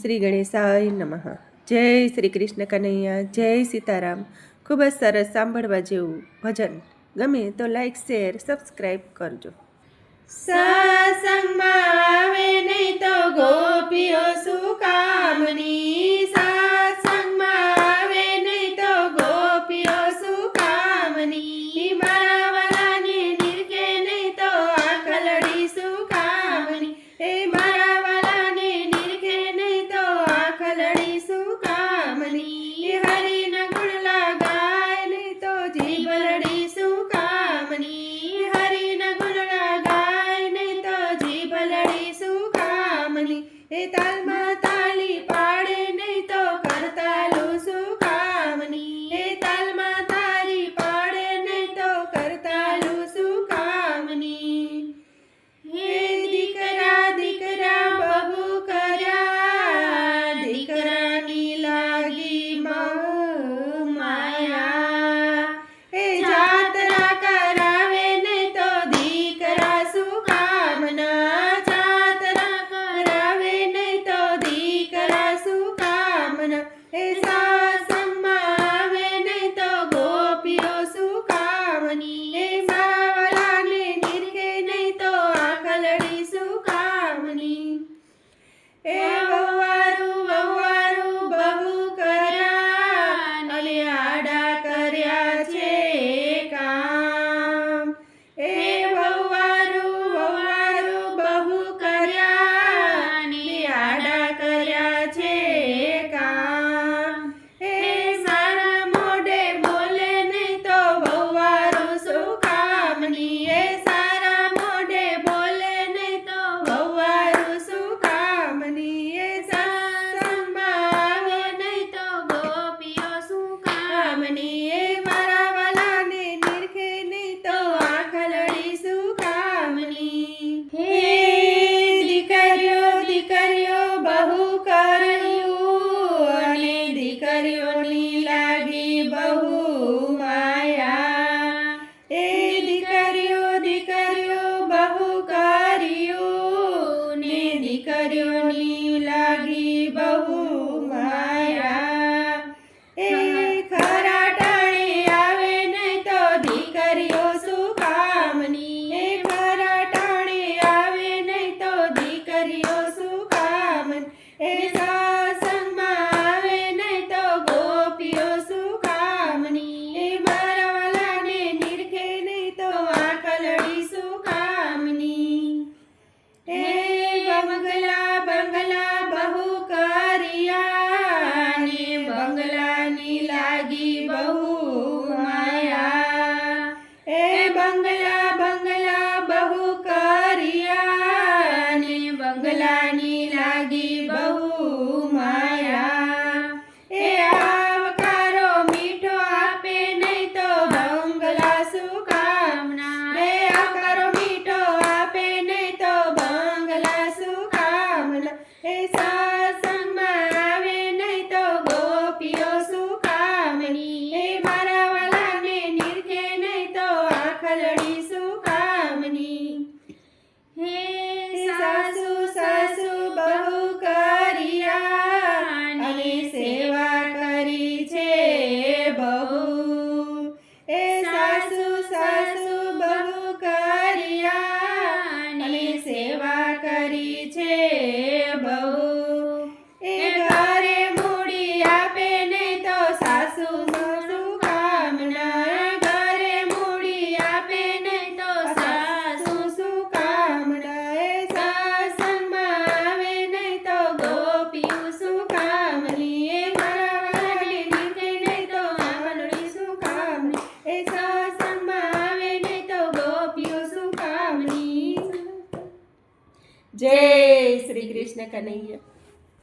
શ્રી ગણેશાય નમઃ. જય શ્રી કૃષ્ણ કનૈયા, જય સીતારામ. ખૂબ જ સરસ સાંભળવા જેવું ભજન. ગમે તો લાઈક, શેર, સબસ્ક્રાઈબ કરજો. સત્સંગમાં આવે નહીં તો ગોપીઓ શું કામની, સત્સંગમાં આવે નહીં તો ગોપીઓ શું કામની, મારા વાલાની નિરખે નહીં તો આખલડી શું કામની, એ મારા વાલાની નિરખે નહીં તો આખલડી શું કામની, હરિના ગુણ લગાય નહીં તો જીભલડી શું કામની, હરિના ગુણ લગાય નહીં તો જીભલડી શું કામની, એ તાલમાં તાલી પાડે નહીં તો કરતાલું શું કામની, એ તાલમાં તાલી પાડે નહીં તો કરતાલું શું કામની, હે દીકરા દીકરા બહુ કર્યા, દીકરાની લાગી બહુ માયા, એ જાત્રા કરાવે નહીં તો દીકરા શું કામના, જાત્રા કરાવે નહીં તો દીકરા શું કામના, એ સત્સંગમાં આવે નહીં તો ગોપીઓ શું કામની, એ માવાલાને નિરખે નહીં તો આખલડી શું કામની, એ વહુવારું વહુવારું બહુ કર્યા અને આડા કર્યા છે કામ, એ વહુવારું વહુવારું બહુ કર્યા અને આડા કર્યા છે કામ, એ સારા મોઢે બોલે નહીં તો વહુવારું શું કામની, એ સારા મોઢે બોલે નહીં તો વહુવારું શું કામની, એ સત્સંગમાં આવે નહીં તો ગોપીઓ શું કામની, એ મારા વાલાને નિરખે નહીં તો આખલડી શું કામની, હે દીકરીઓ દીકરીઓ બહુ કર્યું અને દીકરીઓની લાગી બહુ માયા, એ દીકરીઓ દીકરીઓ બહુ કર્યું ને દીકરીઓની લાગી બહુ માયા, એ ખરા ટાણે આવે નહીં તો દીકરીઓ શું કામની, એ ખરા ટાણે આવે નહીં તો દીકરીઓ શું કામની, એ સત્સંગમાં આવે નહીં તો ગોપીઓ શું કામની, એ મારા વાલાને નિરખે નહીં તો આખલડી શું કામની, એ બંગલા બંગલા બહુ કર્યા ને બંગલાની લાગી બહુ માયા, એ બંગલા બંગલા બહુ કર્યા ને બંગલાની લાગી બહુ માયા, એ આવકારો મીઠો આપે નહીં તો બંગલા શું કામના, એ આવકારો મીઠો આપે નહીં તો બંગલા શું કામના, એ સત્સંગમાં આવે નહીં તો ગોપીઓ શું કામની, એ મારા વાલાને નિરખે નહીં તો આખલડી શું કામની, હે સાસુ સાસુ બહુ કર્યા અને સેવા કરી છે બહુ, એ સાસુ સાસુ બહુ કર્યા અને સેવા કરી છે બહુ, એ ઘરે મૂડી આપે નહીં તો સાસુ શું કામના, ઘરે મૂડી આપે નહીં તો સાસુ શું કામના, એ સત્સંગમાં આવે નહીં તો ગોપીઓ શું કામની, એ મારા વાલાને નિરખે નહીં તો આખલડી શું કામની, એ સત્સંગમાં આવે નહીં તો ગોપીઓ શું કામની. જય શ્રી કૃષ્ણ કનૈયા.